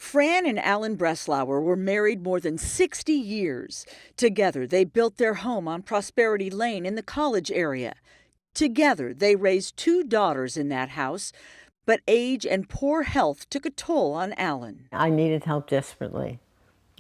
Fran and Alan Breslauer were married more than 60 years. Together, they built their home on Prosperity Lane in the College area. Together, they raised 2 daughters in that house, but age and poor health took a toll on Alan. I needed help desperately.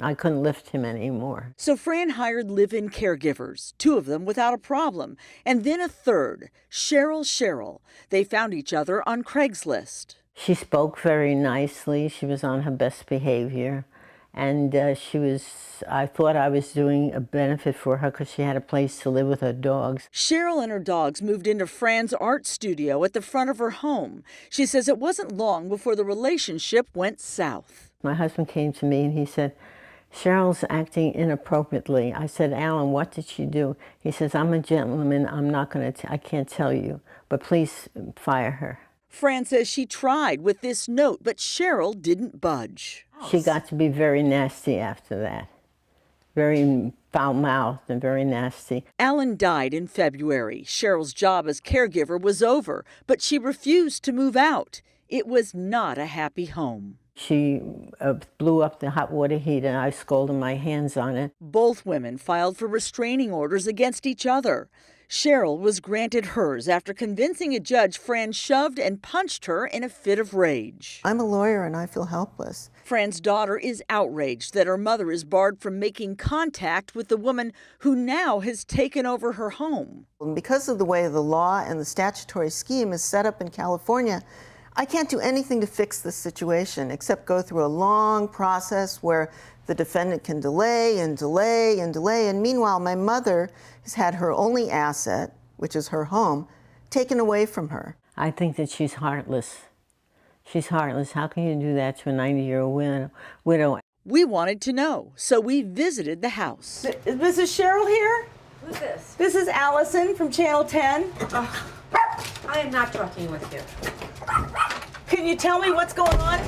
I couldn't lift him anymore. So Fran hired live-in caregivers, 2 of them without a problem, and then a third, Cheryl Sherrell. They found each other on Craigslist. She spoke very nicely. She was on her best behavior. And I thought I was doing a benefit for her because she had a place to live with her dogs. Cheryl and her dogs moved into Fran's art studio at the front of her home. She says it wasn't long before the relationship went south. My husband came to me and he said, "Cheryl's acting inappropriately." I said, "Alan, what did she do?" He says, "I'm a gentleman. I can't tell you, but please fire her." Fran says she tried with this note, but Cheryl didn't budge. She got to be very nasty after that. Very foul-mouthed and very nasty. Alan died in February. Cheryl's job as caregiver was over, but she refused to move out. It was not a happy home. She blew up the hot water heater and I scalded my hands on it. Both women filed for restraining orders against each other. Cheryl was granted hers after convincing a judge Fran shoved and punched her in a fit of rage. I'm a lawyer and I feel helpless. Fran's daughter is outraged that her mother is barred from making contact with the woman who now has taken over her home. And because of the way the law and the statutory scheme is set up in California, I can't do anything to fix this situation except go through a long process where the defendant can delay and delay and delay. And meanwhile, my mother has had her only asset, which is her home, taken away from her. I think that she's heartless. She's heartless. How can you do that to a 90-year-old widow? We wanted to know, so we visited the house. This is Cheryl here? Who's this? This is Allison from Channel 10. I am not talking with you. Can you tell me what's going on?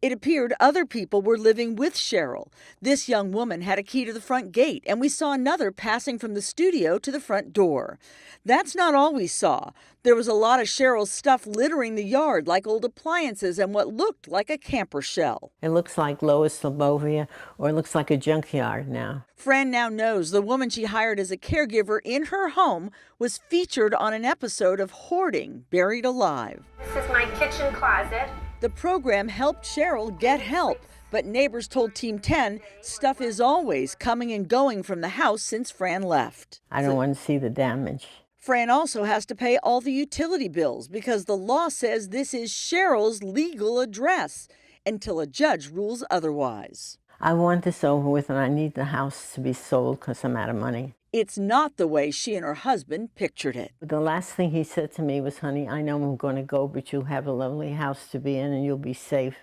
It appeared other people were living with Cheryl. This young woman had a key to the front gate, and we saw another passing from the studio to the front door. That's not all we saw. There was a lot of Cheryl's stuff littering the yard, like old appliances and what looked like a camper shell. It looks like Lois Lobovia, or it looks like a junkyard now. Fran now knows the woman she hired as a caregiver in her home was featured on an episode of Hoarding, Buried Alive. This is my kitchen closet. The program helped Cheryl get help, but neighbors told Team 10 stuff is always coming and going from the house since Fran left. I don't want to see the damage. Fran also has to pay all the utility bills because the law says this is Cheryl's legal address until a judge rules otherwise. I want this over with and I need the house to be sold because I'm out of money. It's not the way she and her husband pictured it. The last thing he said to me was, "Honey, I know I'm going to go, but you'll have a lovely house to be in and you'll be safe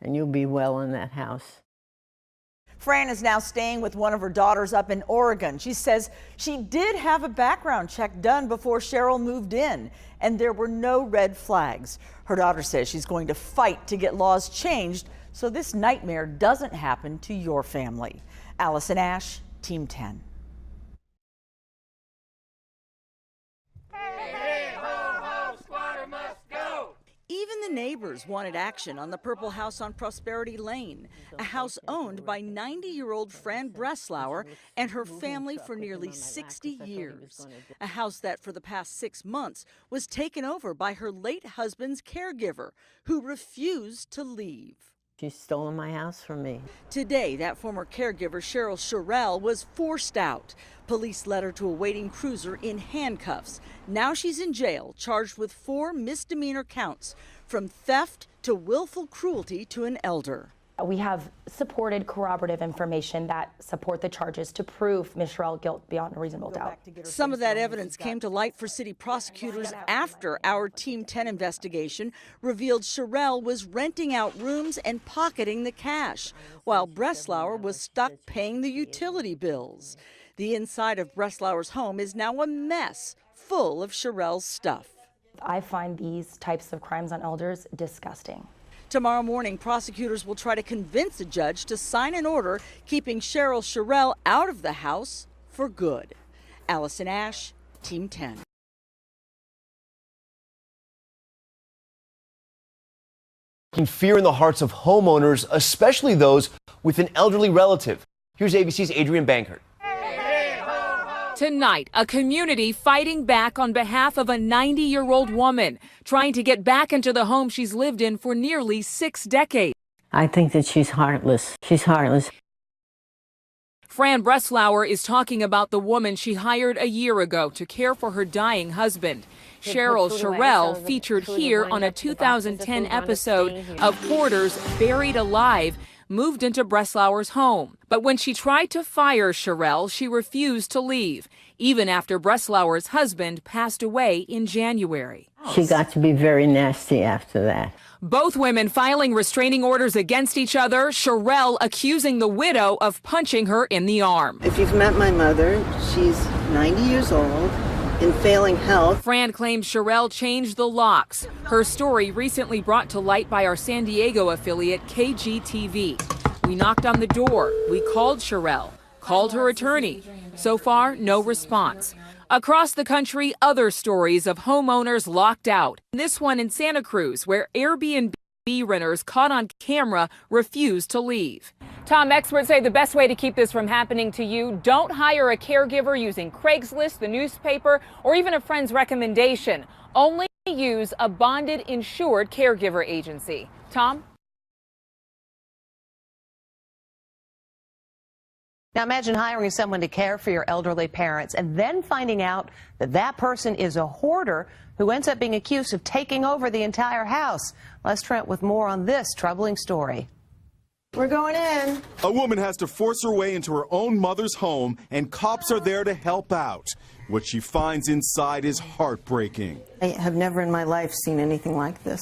and you'll be well in that house." Fran is now staying with one of her daughters up in Oregon. She says she did have a background check done before Cheryl moved in, and there were no red flags. Her daughter says she's going to fight to get laws changed so this nightmare doesn't happen to your family. Allison Ash, Team 10. Even the neighbors wanted action on the Purple House on Prosperity Lane, a house owned by 90-year-old Fran Breslauer and her family for nearly 60 years. A house that for the past 6 months was taken over by her late husband's caregiver, who refused to leave. She's stolen my house from me. Today, that former caregiver, Cheryl Sherrell, was forced out. Police led her to a waiting cruiser in handcuffs. Now she's in jail, charged with 4 misdemeanor counts, from theft to willful cruelty to an elder. We have supported corroborative information that support the charges to prove Ms. Sherrell guilt beyond a reasonable doubt. Some of that evidence came to light for city prosecutors after our Team 10 investigation revealed Sherrell was renting out rooms and pocketing the cash, while Breslauer was stuck paying the utility bills. The inside of Breslauer's home is now a mess, full of Sherrell's stuff. I find these types of crimes on elders disgusting. Tomorrow morning, prosecutors will try to convince a judge to sign an order keeping Cheryl Sherrell out of the house for good. Allison Ash, Team 10. Fear in the hearts of homeowners, especially those with an elderly relative. Here's ABC's Adrian Bankert. Tonight, a community fighting back on behalf of a 90-year-old woman trying to get back into the home she's lived in for nearly 6 decades. I think that she's heartless. She's heartless. Fran Breslauer is talking about the woman she hired a year ago to care for her dying husband. Cheryl Sherrell featured here on a 2010 episode of Hoarders Buried Alive moved into Breslauer's home. But when she tried to fire Sherrell, she refused to leave, even after Breslauer's husband passed away in January. She got to be very nasty after that. Both women filing restraining orders against each other, Sherrell accusing the widow of punching her in the arm. If you've met my mother, she's 90 years old, in failing health. Fran claims Sherrell changed the locks. Her story recently brought to light by our San Diego affiliate KGTV. We knocked on the door. We called Sherrell, called her attorney. So far, no response. Across the country, other stories of homeowners locked out. This one in Santa Cruz, where Airbnb renters caught on camera refused to leave. Tom, experts say the best way to keep this from happening to you, don't hire a caregiver using Craigslist, the newspaper, or even a friend's recommendation. Only use a bonded, insured caregiver agency. Tom? Now imagine hiring someone to care for your elderly parents and then finding out that that person is a hoarder who ends up being accused of taking over the entire house. Les Trent with more on this troubling story. We're going in. A woman has to force her way into her own mother's home, and cops are there to help out. What she finds inside is heartbreaking. I have never in my life seen anything like this.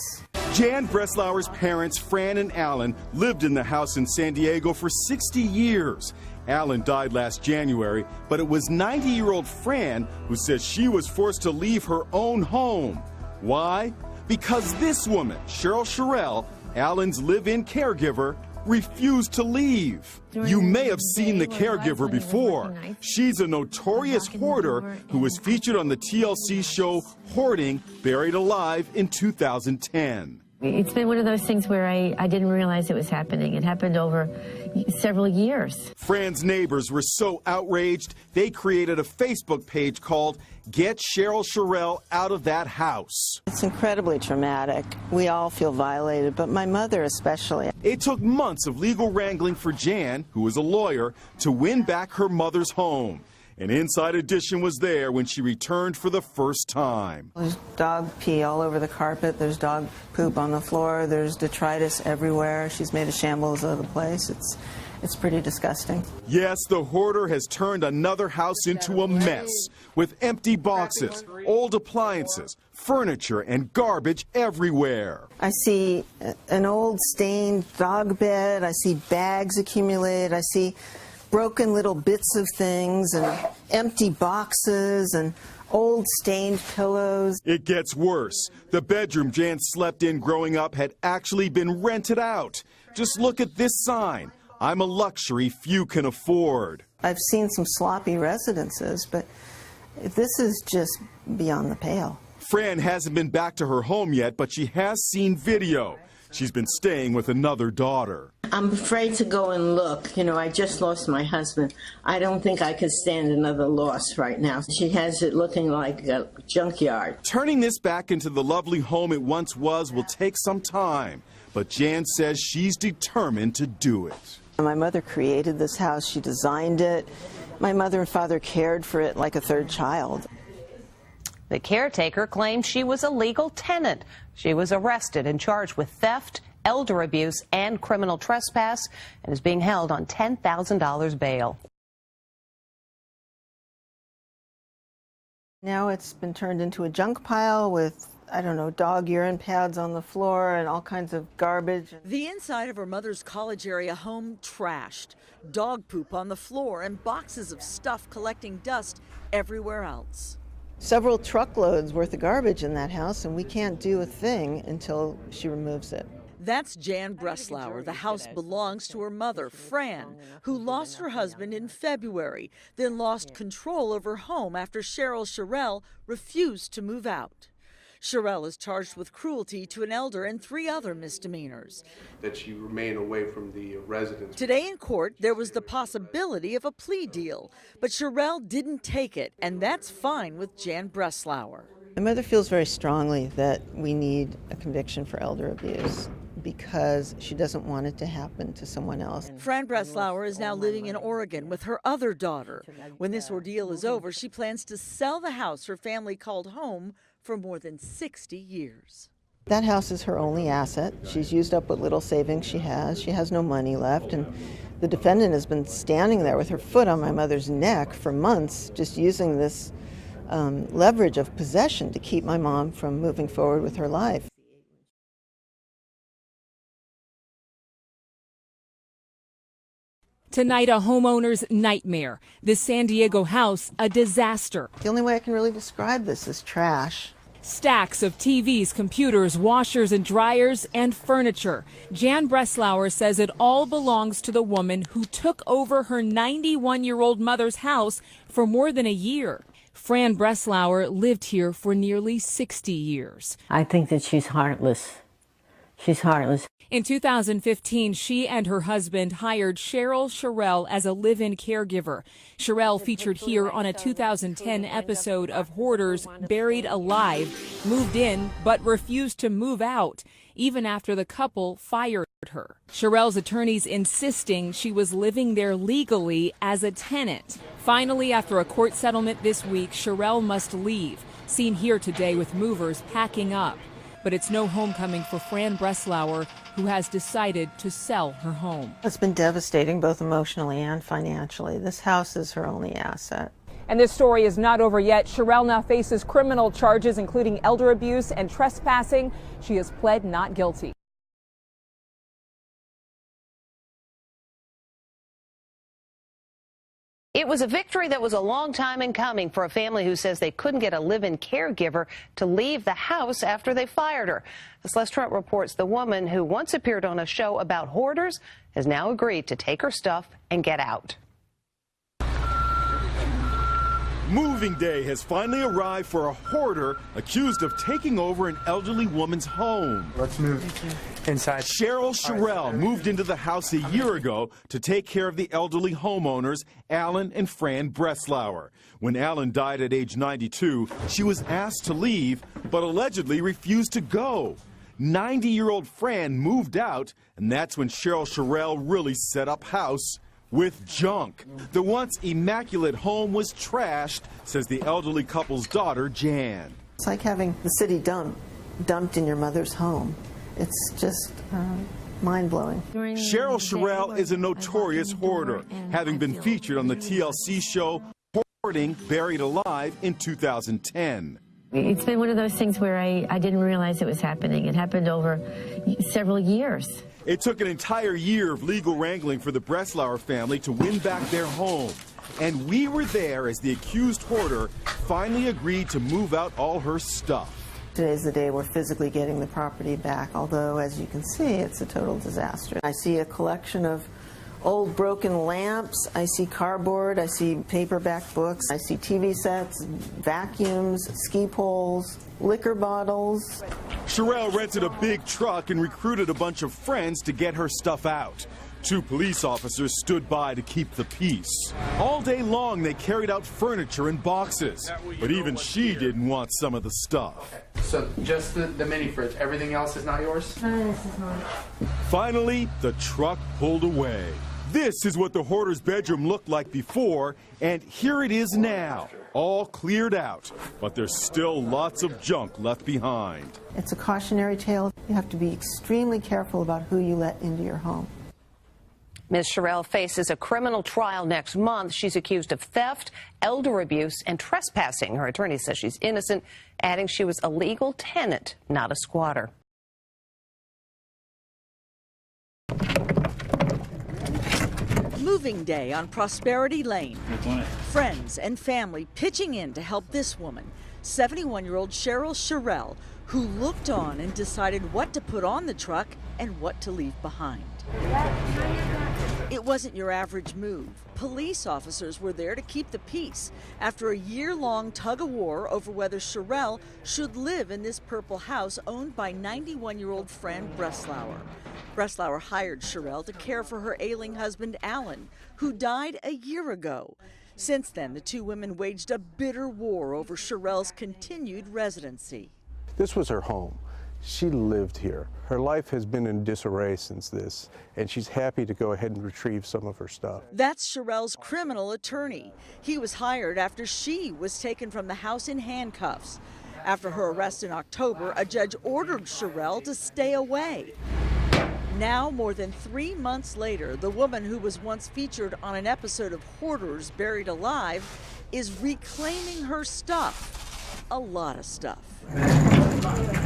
Jan Breslauer's parents, Fran and Alan, lived in the house in San Diego for 60 years. Alan died last January, but it was 90-year-old Fran who says she was forced to leave her own home. Why? Because this woman, Cheryl Sherrell, Alan's live-in caregiver, refused to leave. You may have seen the caregiver before. She's a notorious hoarder who was featured on the TLC show Hoarding, Buried Alive in 2010. It's been one of those things where I didn't realize it was happening. It happened over several years. Fran's neighbors were so outraged, they created a Facebook page called Get Cheryl Sherrell Out of That House. It's incredibly traumatic. We all feel violated, but my mother especially. It took months of legal wrangling for Jan, who is a lawyer, to win back her mother's home. An Inside Edition was there when she returned for the first time. There's dog pee all over the carpet. There's dog poop on the floor. There's detritus everywhere. She's made a shambles of the place. It's pretty disgusting. Yes, the hoarder has turned another house into a mess with empty boxes, old appliances, furniture, and garbage everywhere. I see an old stained dog bed. I see bags accumulated. I see broken little bits of things and empty boxes and old stained pillows. It gets worse. The bedroom Jan slept in growing up had actually been rented out. Just look at this sign. I'm a luxury few can afford. I've seen some sloppy residences, but this is just beyond the pale. Fran hasn't been back to her home yet, but she has seen video. She's been staying with another daughter. I'm afraid to go and look. You know, I just lost my husband. I don't think I could stand another loss right now. She has it looking like a junkyard. Turning this back into the lovely home it once was will take some time, but Jan says she's determined to do it. My mother created this house. She designed it. My mother and father cared for it like a third child. The caretaker claimed she was a legal tenant. She was arrested and charged with theft, elder abuse, and criminal trespass, and is being held on $10,000 bail. Now it's been turned into a junk pile with, I don't know, dog urine pads on the floor and all kinds of garbage. The inside of her mother's college area home trashed, dog poop on the floor, and boxes of stuff collecting dust everywhere else. Several truckloads worth of garbage in that house, and we can't do a thing until she removes it. That's Jan Breslauer. The house belongs to her mother, Fran, who lost her husband in February, then lost control of her home after Cheryl Sherrell refused to move out. Sherrell is charged with cruelty to an elder and 3 other misdemeanors. That she remain away from the residence. Today in court, there was the possibility of a plea deal, but Sherrell didn't take it, and that's fine with Jan Breslauer. My mother feels very strongly that we need a conviction for elder abuse because she doesn't want it to happen to someone else. Fran Breslauer is now living in Oregon with her other daughter. When this ordeal is over, she plans to sell the house her family called home for more than 60 years. That house is her only asset. She's used up what little savings she has. She has no money left, and the defendant has been standing there with her foot on my mother's neck for months, just using this leverage of possession to keep my mom from moving forward with her life. Tonight, a homeowner's nightmare. This San Diego house, a disaster. The only way I can really describe this is trash. Stacks of TVs, computers, washers and dryers, and furniture. Jan Breslauer says it all belongs to the woman who took over her 91-year-old mother's house for more than a year. Fran Breslauer lived here for nearly 60 years. I think that she's heartless. She's heartless. In 2015, she and her husband hired Cheryl Sherrell as a live-in caregiver. Sherrell featured here on a 2010 episode of Hoarders, Buried Alive, moved in but refused to move out, even after the couple fired her. Sherrell's attorneys insisting she was living there legally as a tenant. Finally, after a court settlement this week, Sherrell must leave, seen here today with movers packing up. But it's no homecoming for Fran Breslauer, who has decided to sell her home. It's been devastating, both emotionally and financially. This house is her only asset. And this story is not over yet. Sherrell now faces criminal charges, including elder abuse and trespassing. She has pled not guilty. It was a victory that was a long time in coming for a family who says they couldn't get a live-in caregiver to leave the house after they fired her. As Les Trent reports, the woman who once appeared on a show about hoarders has now agreed to take her stuff and get out. Moving day has finally arrived for a hoarder accused of taking over an elderly woman's home. Let's move inside. Cheryl Sherrell moved into the house a year ago to take care of the elderly homeowners, Alan and Fran Breslauer. When Alan died at age 92, she was asked to leave, but allegedly refused to go. 90-year-old Fran moved out, and that's when Cheryl Sherrell really set up house with junk. The once immaculate home was trashed, says the elderly couple's daughter, Jan. It's like having the city dumped in your mother's home. It's just mind-blowing. Cheryl Sherrell is a notorious hoarder, having been featured on the TLC show Hoarding, Buried Alive in 2010. It's been one of those things where I didn't realize it was happening. It happened over several years. It took an entire year of legal wrangling for the Breslauer family to win back their home. And we were there as the accused hoarder finally agreed to move out all her stuff. Today's the day we're physically getting the property back, although, as you can see, it's a total disaster. I see a collection of old broken lamps, I see cardboard, I see paperback books, I see TV sets, vacuums, ski poles, liquor bottles. Sherrell rented a big truck and recruited a bunch of friends to get her stuff out. 2 police officers stood by to keep the peace. All day long they carried out furniture in boxes, but even she didn't want some of the stuff. So just the mini fridge, everything else is not yours? No, this is not. Finally, the truck pulled away. This is what the hoarder's bedroom looked like before, and here it is now, all cleared out. But there's still lots of junk left behind. It's a cautionary tale. You have to be extremely careful about who you let into your home. Ms. Sherrell faces a criminal trial next month. She's accused of theft, elder abuse, and trespassing. Her attorney says she's innocent, adding she was a legal tenant, not a squatter. Moving day on Prosperity Lane. Friends and family pitching in to help this woman, 71-year-old Cheryl Sherrell, who looked on and decided what to put on the truck and what to leave behind. It wasn't your average move. Police officers were there to keep the peace after a year-long tug-of-war over whether Sherrell should live in this purple house owned by 91-year-old Fran Breslauer. Breslauer hired Sherrell to care for her ailing husband, Alan, who died a year ago. Since then, the two women waged a bitter war over Sherrell's continued residency. This was her home. She lived here. Her life has been in disarray since this, and she's happy to go ahead and retrieve some of her stuff. That's Sherrell's criminal attorney. He was hired after she was taken from the house in handcuffs. After her arrest in October, a judge ordered Sherrell to stay away. Now, more than 3 months later, the woman who was once featured on an episode of Hoarders Buried Alive is reclaiming her stuff. A lot of stuff.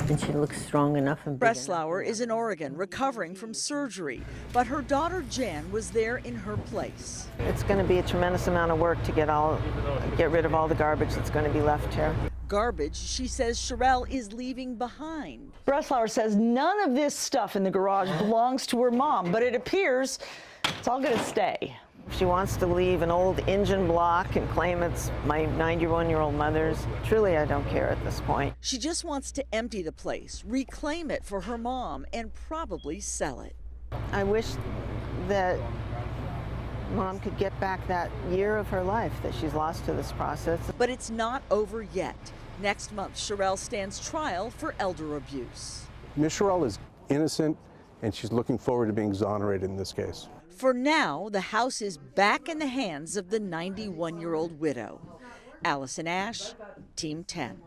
And she looks strong enough and big enough. Breslauer is in Oregon recovering from surgery, but her daughter Jan was there in her place. It's going to be a tremendous amount of work to get rid of all the garbage that's going to be left here. Garbage she says Sherrell is leaving behind. Breslauer says none of this stuff in the garage belongs to her mom, but it appears it's all going to stay. She wants to leave an old engine block and claim it's my 91-year-old mother's. Truly, I don't care at this point. She just wants to empty the place, reclaim it for her mom, and probably sell it. I wish that Mom could get back that year of her life that she's lost to this process. But it's not over yet. Next month, Sherrell stands trial for elder abuse. Ms. Sherrell is innocent, and she's looking forward to being exonerated in this case. For now, the house is back in the hands of the 91-year-old widow. Allison Ash, Team 10.